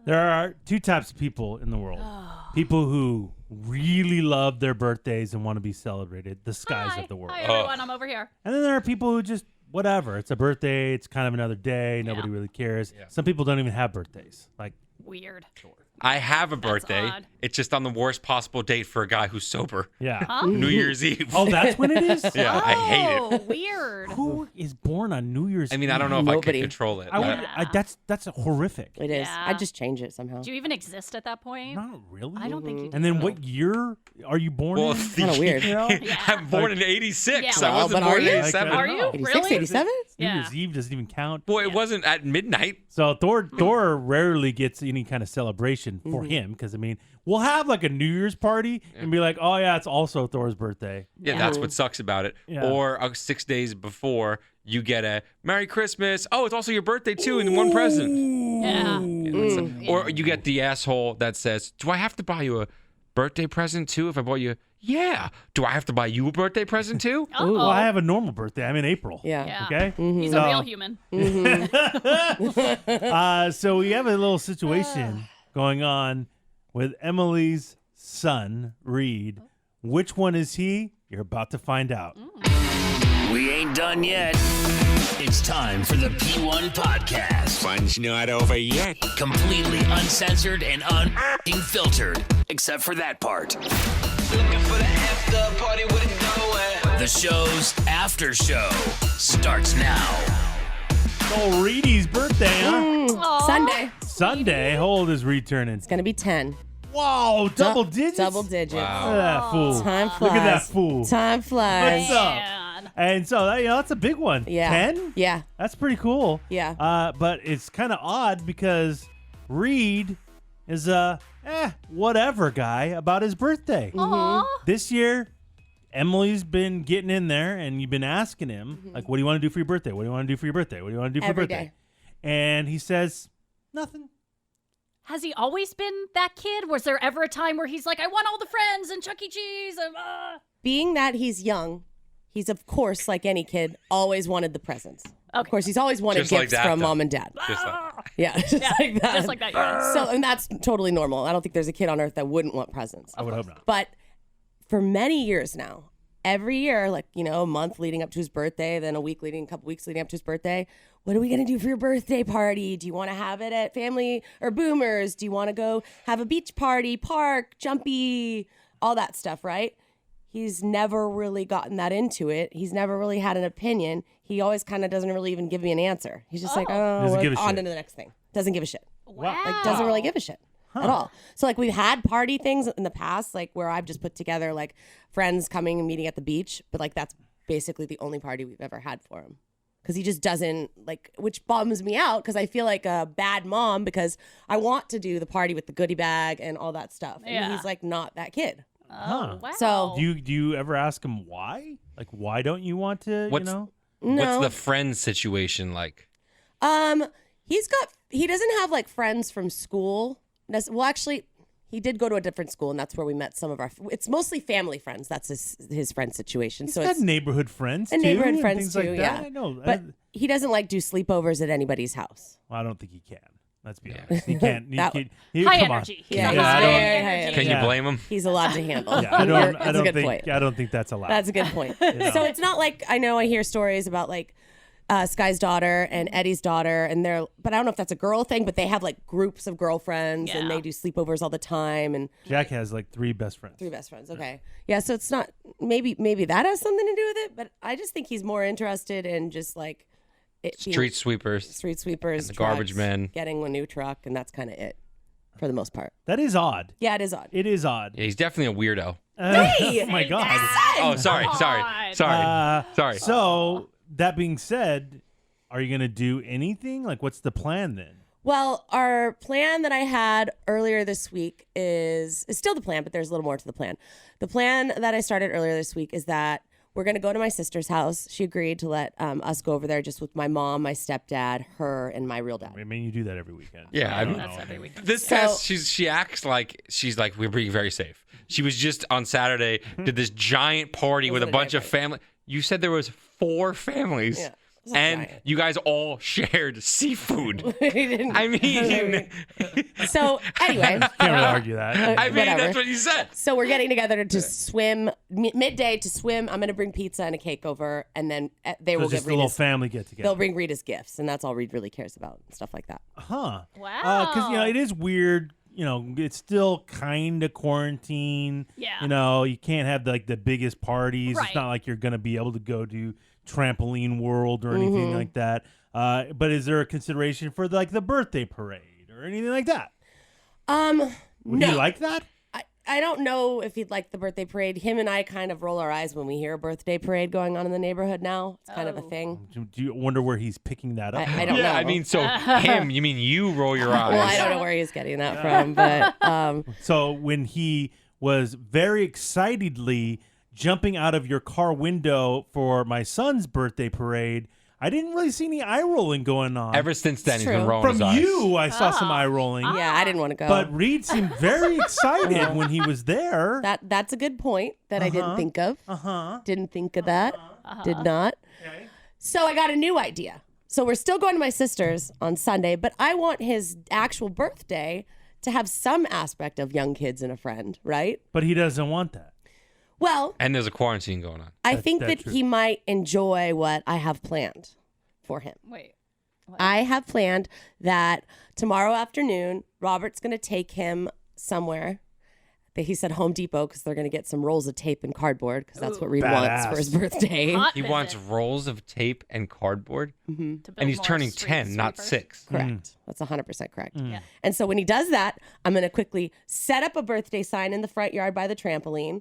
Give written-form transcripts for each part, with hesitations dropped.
There are two types of people in the world. People who really love their birthdays and want to be celebrated. The skies of the world. Hi, everyone. I'm over here. And then there are people who just, whatever. It's a birthday. It's kind of another day. Nobody really cares. Yeah. Some people don't even have birthdays. Like, Weird. I have a birthday. odd. It's just on the worst possible date for a guy who's sober. yeah. Huh? New Year's Eve. Oh, that's when it is? Yeah, I hate it. Oh, weird. Who is born on New Year's I mean, I don't Eve? know if I Nobody. could control it. I would, Yeah. that's horrific. It is. Yeah. I'd just change it somehow. Do you even exist at that point? Not really. I don't think you do. And then what year are you born Well, in? Kinda weird. You know? I'm born in 86. Yeah. I wasn't But are born in you? 87. Are you? 86, Really? 87? New Yeah. Year's Eve doesn't even count. Well, it wasn't at midnight. So Thor rarely gets any kind of celebration for him because I mean we'll have like a New Year's party and be like, oh yeah, it's also Thor's birthday. Yeah, that's what sucks about it. Yeah. Or 6 days before, you get a Merry Christmas. Oh, it's also your birthday too, in one present. Yeah. Or you get the asshole that says, "Do I have to buy you a birthday present too? If I bought you, yeah. Do I have to buy you a birthday present too? Uh-oh. Well, I have a normal birthday. I'm in April. Yeah. Yeah. Okay. He's So- a real human. So we have a little situation going on with Emily's son, Reed. Which one is he? You're about to find out. We ain't done yet. It's time for the P1 Podcast. Fun's not over yet. Completely uncensored and unfiltered. Except for that part. Looking for the after party with it going. The show's after show starts now. Oh, Reedy's birthday, huh? Aw. Sunday. Sunday. How old is Reed turning? It's going to be 10. Wow, double digits? Double digits. Look at that fool. Time Look flies. at that fool. Time flies. What's up? Man. And so that's a big one. Yeah. 10? Yeah. That's pretty cool. Yeah. But it's kind of odd because Reed is a whatever guy about his birthday. Aw. This year, Emily's been getting in there, and you've been asking him, like, what do you want to do for your birthday? What do you want to do for your birthday? What do you want to do for Every your birthday? day. And he says, nothing. Has he always been that kid? Was there ever a time where he's like, I want all the friends and Chuck E. Cheese? And, Being that he's young, he's, of course, like any kid, always wanted the presents. Of Okay. course, he's always wanted Just like gifts that, from though. mom and dad. Just like, Yeah, just like that. Just like that, yeah. So, and that's totally normal. I don't think there's a kid on earth that wouldn't want presents. I would hope not. But for many years now, every year, like, a month leading up to his birthday, then a couple weeks leading up to his birthday, what are we going to do for your birthday party? Do you want to have it at Family or Boomers? Do you want to go have a beach party, park, jumpy, all that stuff, right? He's never really gotten that into it. He's never really had an opinion. He always kind of doesn't really even give me an answer. He's just like, Doesn't give a on shit. to the next thing. Doesn't give a shit. wow. Like, doesn't really give a shit at all. So, like, we've had party things in the past, like, where I've just put together, like, friends coming and meeting at the beach. But, like, that's basically the only party we've ever had for him. Because he just doesn't, like, which bums me out because I feel like a bad mom because I want to do the party with the goodie bag and all that stuff. And Yeah. he's, like, not that kid. Oh, wow. So- Do you ever ask him why? Like, why don't you want to, What's- you know? No. what's the friend situation like? He doesn't have like friends from school. Well, actually, he did go to a different school, and that's where we met some of our. It's mostly family friends. That's his friend situation. He's So got it's neighborhood friends, and too. neighborhood and friends things too. like that. Yeah, I know. but he doesn't like do sleepovers at anybody's house. I don't think he can. Let's be honest. He can't. That- High come on. energy. He's Yeah, a he's high very energy. high energy. Can Yeah. you blame him? He's a lot to handle. Yeah, I don't. That's I a don't good think. point. I don't think that's allowed. That's a good point. know. So it's not like I hear stories about like Sky's daughter and Eddie's daughter, and but I don't know if that's a girl thing, but they have like groups of girlfriends and Yeah. they do sleepovers all the time and Jack has like 3 best friends. 3 best friends. Okay. Yeah, so it's not maybe that has something to do with it, but I just think he's more interested in just like it being Street sweepers. street sweepers, and the garbage trucks, men. getting a new truck, and that's kind of it for the most part. That is odd. Yeah, it is odd. It is odd. Yeah, he's definitely a weirdo. Hey! Oh my god. Oh, sorry. on. Sorry. So that being said, are you gonna do anything? Like, what's the plan then? Well, our plan that I had earlier this week is still the plan, but there's a little more to the plan. The plan that I started earlier this week is that we're going to go to my sister's house. She agreed to let us go over there just with my mom, my stepdad, her, and my real dad. I mean, you do that every weekend. Yeah, I don't mean, know. That's every weekend. This So- past, she acts like she's like we're being very safe. She was just on Saturday did this giant party with a Wasn't a bunch giant of family. You said there was 4 families. Yeah. and giant. you guys all shared seafood. We didn't- I mean, So anyway, Can't really argue that. I mean whatever. that's what you said. so we're getting together to swim midday to swim. I'm gonna bring pizza and a cake over, and then they So will just give a little Rita's. family get together. They'll bring Rita's gifts, and that's all Reed really cares about, stuff like that. Huh. Wow. Because, it is weird. It's still kind of quarantine. Yeah. You can't have the biggest parties. Right. It's not like you're going to be able to go to Trampoline World or anything like that. But is there a consideration for the birthday parade or anything like that? Would No. you like that? I don't know if he'd like the birthday parade. Him and I kind of roll our eyes when we hear a birthday parade going on in the neighborhood now. It's kind of a thing. Do you wonder where he's picking that up? I don't know. Yeah, I mean, so him. You mean you roll your eyes? Well, I don't know where he's getting that from, but So when he was very excitedly jumping out of your car window for my son's birthday parade, I didn't really see any eye rolling going on. Ever since then, It's he's been true. rolling From his eyes. you, I saw some eye rolling. yeah, I didn't want to go. But Reed seemed very excited when he was there. That's a good point that I didn't think of. Didn't think of that. Did not. So I got a new idea. So we're still going to my sister's on Sunday, but I want his actual birthday to have some aspect of young kids and a friend, right? But he doesn't want that. Well, And there's a quarantine going on. I think that's that true. he might enjoy what I have planned for him. Wait. I have planned that tomorrow afternoon, Robert's going to take him somewhere. He said Home Depot because they're going to get some rolls of tape and cardboard because that's what Reed wants for his Badass. birthday. Hot He visit wants rolls of tape and cardboard, to build and he's more turning street 10, not sweepers. 6. Correct. That's 100% correct. Yeah. And so when he does that, I'm going to quickly set up a birthday sign in the front yard by the trampoline.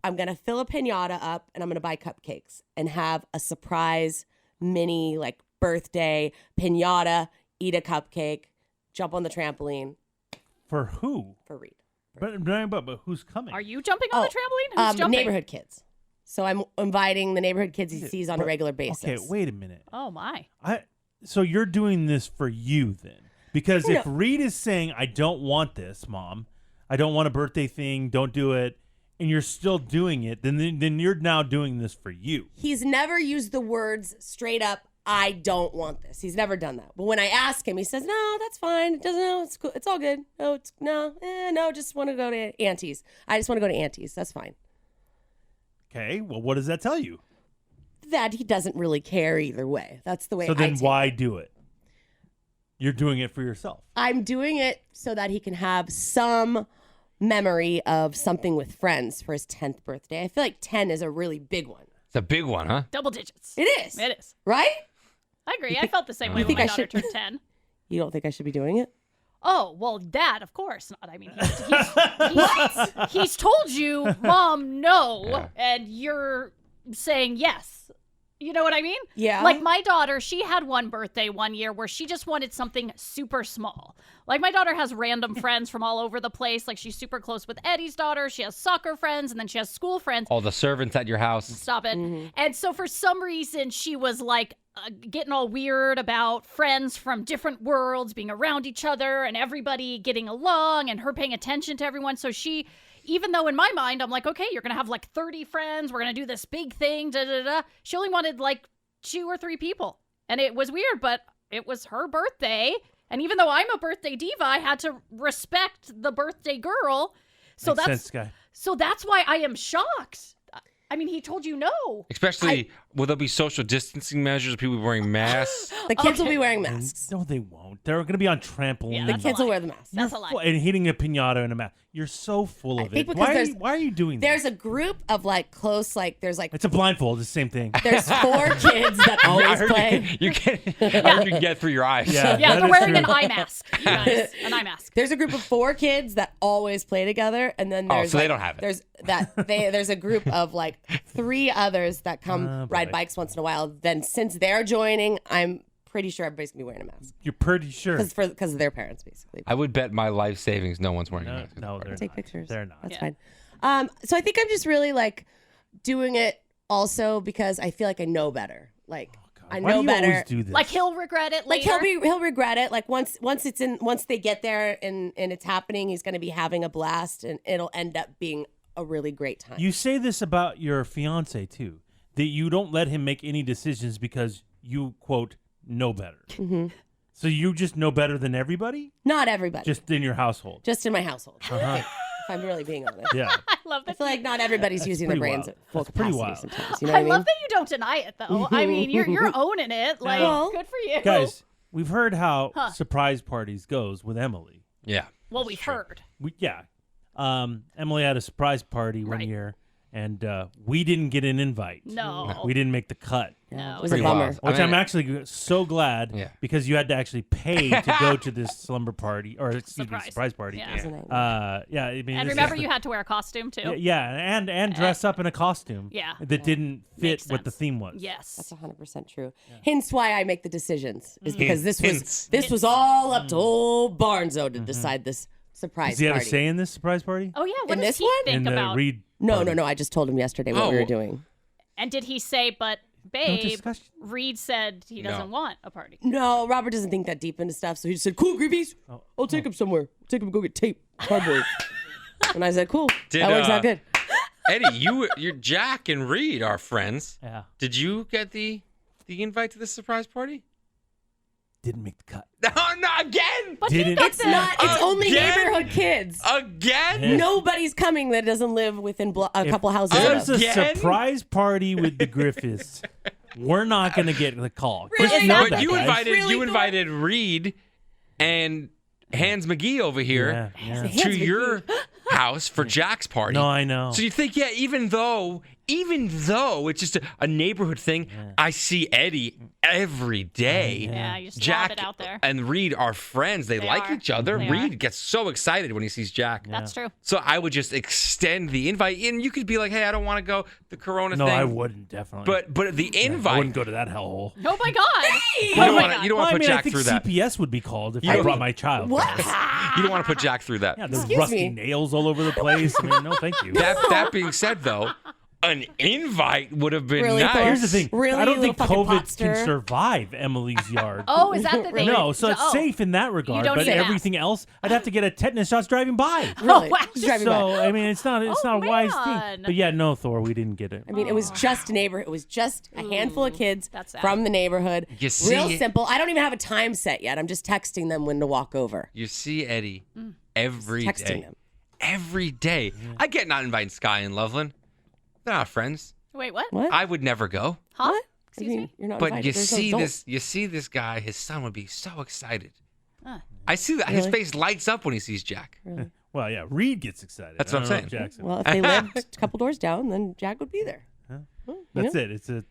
I'm going to fill a piñata up and I'm going to buy cupcakes and have a surprise mini birthday piñata, eat a cupcake, jump on the trampoline For who? for Reed. But who's coming? Are you jumping on the trampoline? Who's jumping? Neighborhood kids. So I'm inviting the neighborhood kids he sees on a regular basis. Okay, wait a minute. Oh my. So you're doing this for you then? Because if No. Reed is saying, I don't want this, Mom, I don't want a birthday thing, don't do it, and you're still doing it, then you're now doing this for you. He's never used the words straight up, I don't want this. He's never done that. But when I ask him, he says, no, that's fine. It doesn't know. It's cool. It's all good. No, just want to go to Auntie's. I just want to go to Auntie's. That's fine. Okay, well, what does that tell you? That he doesn't really care either way. That's the way So I then take why it. do it? You're doing it for yourself. I'm doing it so that he can have some memory of something with friends for his 10th birthday. I feel like 10 is a really big one. It's a big one, huh? Double digits. It is. It is. Right? I agree. I felt the same way when think my I daughter should- turned 10. You don't think I should be doing it? Oh, well, that, of course not. I mean, he's told you, Mom, no, Yeah. and you're saying yes. You know what I mean? Yeah. Like my daughter, she had one birthday one year where she just wanted something super small. Like my daughter has random friends from all over the place. Like she's super close with Eddie's daughter. She has soccer friends, and then she has school friends. All the servants at your house. Stop it. And so for some reason, she was like getting all weird about friends from different worlds being around each other and everybody getting along and her paying attention to everyone. So she, even though in my mind, I'm like, okay, you're going to have like 30 friends. We're going to do this big thing. Da, da, da. She only wanted like 2 or 3 people. And it was weird, but it was her birthday. And even though I'm a birthday diva, I had to respect the birthday girl. So Makes that's sense, guy. so that's why I am shocked. I mean, he told you no. Especially, will there be social distancing measures? People wearing masks? The kids will be wearing masks. No, they won't. They're going to be on trampolines. Yeah, The that's a kids will lie. wear the masks. That's a lie. And hitting a piñata in a mask. You're so full of think it. because Why are you doing that? There's a group of close, there's It's a blindfold. It's the same thing. there's 4 kids that I always heard play. you can get through your eyes. Yeah. Yeah, that they're is wearing true. an eye mask. You guys, an eye mask. There's a group of 4 kids that always play together, and then Oh, there's so they don't have it. There's a group of 3 others that come Oh, ride boy. bikes once in a while. Then since they're joining, I'm pretty sure everybody's gonna be wearing a mask You're pretty sure. because of their parents, basically. I would bet my life savings no one's wearing a mask. No, they're Take not. pictures. They're not. That's Yeah. fine. So I think I'm just really doing it also because I feel like I know better. I Why know do you better. always do this? Like he'll regret it later. He'll regret it. Once they get there and it's happening, he's going to be having a blast, and it'll end up being a really great time. You say this about your fiance too, that you don't let him make any decisions because you, quote, know better. Mm-hmm. So you just know better than everybody? Not everybody. Just in your household? Just in my household. Uh-huh. If I'm really being honest. Yeah. I love I that. feel like not everybody's using their pretty brains wild. at full That's pretty capacity wild. sometimes. You know what I I mean? love that you don't deny it, though. I mean, you're owning it. Like, Well, good for you. Guys, we've heard how Huh. surprise parties goes with Emily. Yeah. Well, we've heard. Emily had a surprise party one Right. year, and we didn't get an invite. No. We didn't make the cut. No. It was a Pretty bummer. wild. Which I mean, I'm actually so glad Yeah. because you had to actually pay to go to this slumber party or surprise party. Yeah. It was a nightmare. Yeah, I mean, And this remember, is- you had to wear a costume, too. yeah, and dress up in a costume. Yeah. that didn't fit Makes what the sense. theme was. Yes. That's 100% true. Hence why I make the decisions is Mm-hmm. because Hints. this was all up to old Barnzo to decide this surprise Does he have a party. say in this surprise party? Oh, yeah. What In does this he one? think in the about? Reed. No, party. no, no. I just told him yesterday what we Oh. were doing. And did he say, but No babe, discussion. Reed said he doesn't No. want a party? No, Robert doesn't think that deep into stuff, so he just said, "Cool, Grievies. I'll take him somewhere. Take him to go get tape, cardboard." And I said, "Cool. Did, that works out good." Eddie, you're Jack and Reed are friends. Yeah, Did you get the invite to this surprise party? didn't make the cut. No, again. But he Didn't- got It's the... not. It's only Again? neighborhood kids. Again? Yeah. Nobody's coming that doesn't live within a couple houses. of There's us. a Again? surprise party with the Griffiths. We're not gonna get the call. Just Really? know But that, you guys. invited Really, Thor? invited Reed and Hans McGee over here Yeah, yeah. to your house for Jack's party. No, I know. So you think, yeah, even though it's just a neighborhood thing, I see Eddie every day. Yeah, you just lob Jack it out there. and Reed are friends. They like are. each other. They Reed are. gets so excited when he sees Jack. That's true. So I would just extend the invite, and you could be like, "Hey, I don't want to go the Corona No, thing." I wouldn't definitely. But the I invite, wouldn't go to that hellhole. Oh, my God. you Oh, don't my want God. to Well, I put mean, I Jack think through that. CPS would be called if You I don't- brought my child. What? You don't want to put Jack through that. Yeah, there's Excuse rusty me. nails all over the place. I mean, no, thank you. That being said, though, an invite would have been Really, nice. Thor? Here's the thing. Really, I don't you think little fucking COVID can potster? survive Emily's yard. Oh, is that the thing? No, so it's Oh. safe in that regard. don't But need an everything else, I'd have to get a tetanus shot driving by. Really? wow. Just driving by. So I mean, it's not Oh, a wise man. thing. But yeah, no, Thor, we didn't get it. I mean, it was just neighborhood. It was just a handful of kids That's sad. from the neighborhood. You see Real it- simple. I don't even have a time set yet. I'm just texting them when to walk over. You see Eddie every Texting day. them. Every day. I get not inviting Sky and Loveland. They're not friends. Wait, what? What? I would never go. Huh? What? Excuse I mean, me? You're not But invited. you There's no see adults. this guy, his son would be so excited. Huh. I see that. His Really? face lights up when he sees Jack. Well, yeah, Reed gets excited. That's I what I'm don't know if saying. Jackson. Well, if they lived a couple doors down, then Jack would be there. That's it.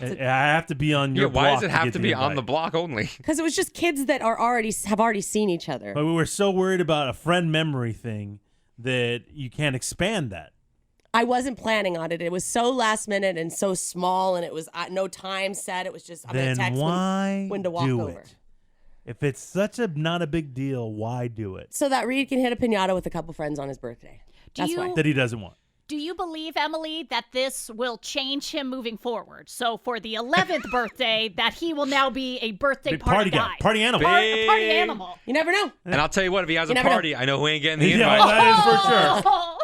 I have to be on your Yeah, why block does it have get to the be on the invite. block only? Because it was just kids that have already seen each other. But we were so worried about a friend memory thing that you can't expand that. I wasn't planning on it. It was so last minute and so small, and it was no time set. It was just I'm Then gonna text why when to walk do over. it? If it's such a not a big deal, why do it? so that Reed can hit a pinata with a couple friends on his birthday. Do That's you why. That he doesn't want. do you believe, Emily, that this will change him moving forward? So for the 11th birthday, that he will now be a birthday Big party guy, guy, party animal. A party Big- animal. You never know. And I'll tell you what, if he has a never know. party, I know who ain't getting the Yeah, invite. that is for sure. Oh,